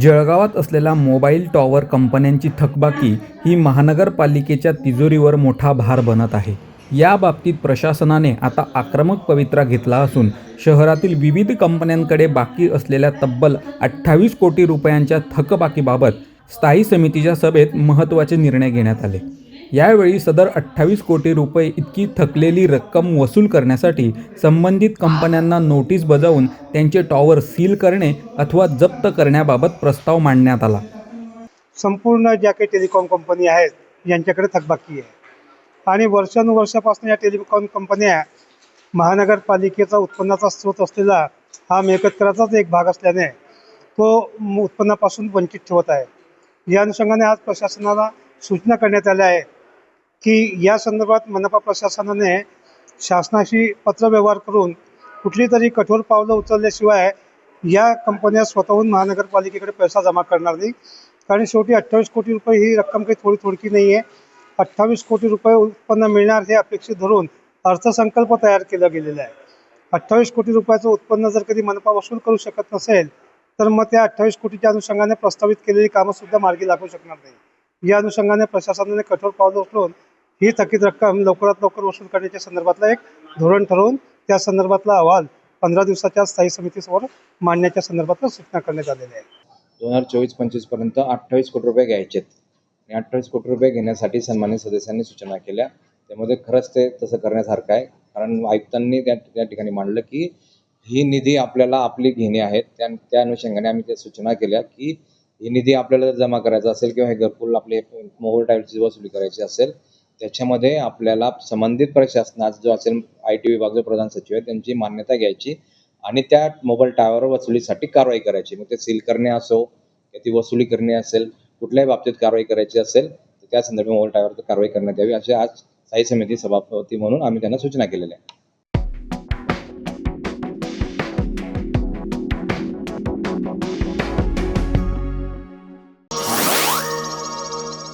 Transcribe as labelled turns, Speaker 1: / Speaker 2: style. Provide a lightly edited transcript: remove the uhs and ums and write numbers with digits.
Speaker 1: जळगावात असलेल्या mobile tower कंपन्यांची थकबाकी ही महानगरपालिकेच्या तिजोरीवर मोठा भार बनत आहे. या बाबतीत प्रशासनाने आता आक्रमक पवित्रा घेतला असून शहरातील विविध कंपन्यांकडे बाकी असलेल्या तब्बल 28 कोटी रुपयांच्या थकबाकीबाबत स्थायी समितीच्या सभेत महत्त्वाचे निर्णय घेण्यात आले. यावेळी सदर 28 कोटी रुपये इतकी थकलेली रक्कम वसूल करण्यासाठी संबंधित कंपन्यांना नोटीस बजावून त्यांचे टॉवर सील करणे अथवा जप्त करण्याबाबत प्रस्ताव मांडण्यात आला.
Speaker 2: संपूर्ण ज्या काही टेलिकॉम कंपनी आहेत यांच्याकडे थकबाकी आहे आणि वर्षानुवर्षापासून या टेलिकॉम कंपन्या महानगरपालिकेचा उत्पन्नाचा स्रोत असलेला हा मिळकत कराचाच एक भाग असल्याने तो उत्पन्नापासून वंचित ठेवत आहे. या अनुषंगाने आज प्रशासनाला सूचना करण्यात आल्या आहे की या संदर्भात मनपा प्रशासनाने शासनाशी पत्रव्यवहार करून कुठली तरी कठोर पावलं उचलल्याशिवाय या कंपन्या स्वतःहून महानगरपालिकेकडे पैसा जमा करणार नाही. कारण शेवटी 28 कोटी रुपये ही रक्कम काही थोडकी नाही आहे. 28 कोटी रुपये उत्पन्न मिळणार हे अपेक्षित धरून अर्थसंकल्प तयार केला गेलेला आहे. 28 कोटी रुपयाचं उत्पन्न जर कधी मनपा वसूल करू शकत नसेल तर मग त्या 28 कोटीच्या अनुषंगाने प्रस्तावित केलेली कामंसुद्धा मार्गी लागू शकणार नाही. या अनुषंगाने प्रशासनाने कठोर पावलं उचलून ही थकीत रक्कम लवकरात लवकर वसूल करण्याच्या संदर्भातला एक धोरण ठरवून त्या संदर्भातला अहवाल 15 दिवसाच्या स्थायी समितीसमोर मांडण्याच्या संदर्भातल्या सूचना करण्यात आलेल्या आहेत.
Speaker 3: 2024-25 पर्यंत 28 कोटी रुपये घ्यायचे आणि 28 कोटी रुपये घेण्यासाठी सन्मानित सदस्यांनी सूचना केल्या. त्यामध्ये खरंच ते तसं करण्यासारखं आहे, कारण आयुक्तांनी त्या ठिकाणी मांडलं की ही निधी आपल्याला आपली घेणे आहेत. त्या अनुषंगाने आम्ही त्या सूचना केल्या की ही निधी आपल्याला जमा करायचा असेल किंवा हे घरकुल आपले मोबाईल टावरची वसुली करायची असेल त्याच्यामध्ये आपल्याला संबंधित प्रशासनात जो असेल IT विभाग जो प्रधान सचिव आहे त्यांची मान्यता घ्यायची आणि त्या मोबाईल टावर वसुलीसाठी कारवाई करायची. मग ते सील करणे असो किंवा ती वसुली करणे असेल, कुठल्याही बाबतीत कारवाई करायची असेल तर त्या संदर्भात मोबाईल टावरवर कारवाई करण्यात यावी असे आज स्थायी समिती सभापती म्हणून आम्ही त्यांना सूचना केलेल्या आहे.